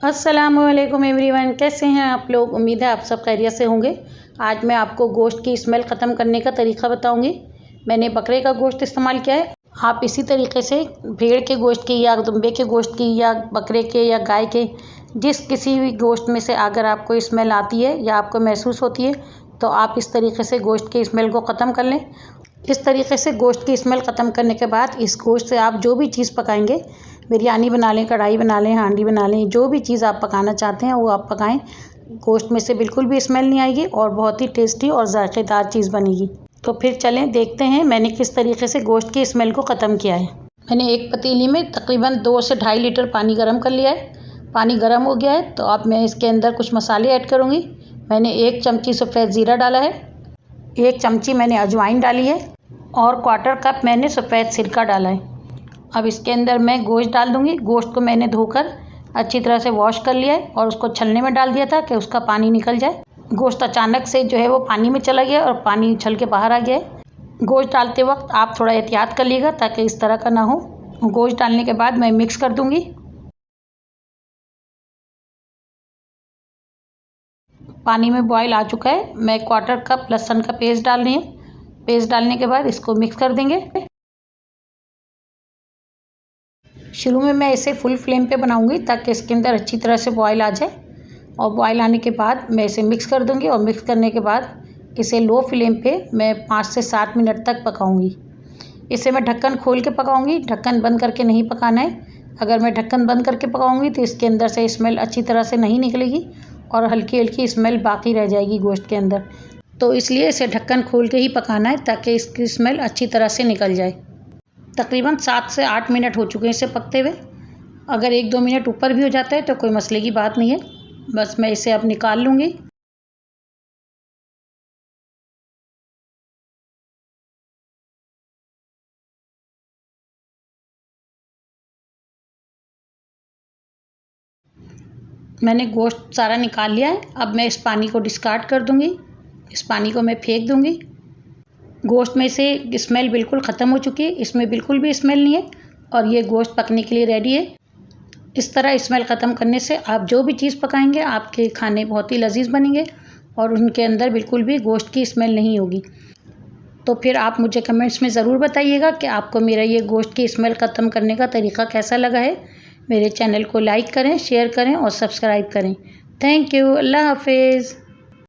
अस्सलामुअलैकुम एवरीवन, कैसे हैं आप लोग। उम्मीद है आप सब खैरियत से होंगे। आज मैं आपको गोश्त की स्मेल ख़त्म करने का तरीका बताऊंगी। मैंने बकरे का गोश्त इस्तेमाल किया है। आप इसी तरीके से भेड़ के गोश्त की या दुम्बे के गोश्त की या बकरे के या गाय के जिस किसी भी गोश्त में से अगर आपको स्मेल आती है या आपको महसूस होती है तो आप इस तरीके से गोश्त की स्मेल को ख़त्म कर लें। इस तरीके से गोश्त की स्मेल ख़त्म करने के बाद इस गोश्त से आप जो भी चीज़ पकाएंगे, बिरयानी बना लें, कढ़ाई बना लें, हांडी बना लें, जो भी चीज़ आप पकाना चाहते हैं वो आप पकाएं। गोश्त में से बिल्कुल भी स्मेल नहीं आएगी और बहुत ही टेस्टी और जायकेदार चीज़ बनेगी। तो फिर चलें देखते हैं मैंने किस तरीके से गोश्त की स्मेल को ख़त्म किया है। मैंने एक पतीली में तकरीबन 2 से 2.5 लीटर पानी गर्म कर लिया है। पानी गर्म हो गया है तो अब मैं इसके अंदर कुछ मसाले ऐड करूँगी। मैंने 1 चमची सफ़ेद ज़ीरा डाला है, 1 चमची मैंने अजवाइन डाली है और 1/4 कप मैंने सफ़ेद सिरका डाला है। अब इसके अंदर मैं गोश्त डाल दूंगी। गोश्त को मैंने धोकर अच्छी तरह से वॉश कर लिया है और उसको छलने में डाल दिया था कि उसका पानी निकल जाए। गोश्त अचानक से जो है वो पानी में चला गया और पानी छल के बाहर आ गया है। गोश्त डालते वक्त आप थोड़ा एहतियात कर लीजिएगा ताकि इस तरह का ना हो। गोश्त डालने के बाद मैं मिक्स कर दूंगी। पानी में बॉयल आ चुका है। मैं 1/4 कप लहसुन का पेस्ट डाल रही हूँ। पेस्ट डालने के बाद इसको मिक्स कर देंगे। शुरू में मैं इसे फुल फ्लेम पे बनाऊंगी ताकि इसके अंदर अच्छी तरह से बॉयल आ जाए और बॉयल आने के बाद मैं इसे मिक्स कर दूंगी और मिक्स करने के बाद इसे लो फ्लेम पे मैं 5 से 7 मिनट तक पकाऊंगी। इसे मैं ढक्कन खोल के पकाऊंगी, ढक्कन बंद करके नहीं पकाना है। अगर मैं ढक्कन बंद करके पकाऊंगी तो इसके अंदर से स्मेल अच्छी तरह से नहीं निकलेगी और हल्की हल्की स्मेल बाकी रह जाएगी गोश्त के अंदर। तो इसलिए इसे ढक्कन खोल के ही पकाना है ताकि इसकी स्मेल अच्छी तरह से निकल जाए। तकरीबन 7 से 8 मिनट हो चुके हैं इसे पकते हुए। अगर 1-2 मिनट ऊपर भी हो जाता है तो कोई मसले की बात नहीं है। बस मैं इसे अब निकाल लूँगी। मैंने गोश्त सारा निकाल लिया है। अब मैं इस पानी को डिस्कार्ड कर दूँगी। इस पानी को मैं फेंक दूँगी। गोश्त में से स्मेल बिल्कुल ख़त्म हो चुकी है। इसमें बिल्कुल भी स्मेल नहीं है और ये गोश्त पकने के लिए रेडी है। इस तरह स्मेल ख़त्म करने से आप जो भी चीज़ पकाएंगे आपके खाने बहुत ही लजीज बनेंगे और उनके अंदर बिल्कुल भी गोश्त की स्मेल नहीं होगी। तो फिर आप मुझे कमेंट्स में ज़रूर बताइएगा कि आपको मेरा ये गोश्त की स्मेल ख़त्म करने का तरीका कैसा लगा है। मेरे चैनल को लाइक करें, शेयर करें और सब्सक्राइब करें। Thank you. अल्लाह हाफिज़।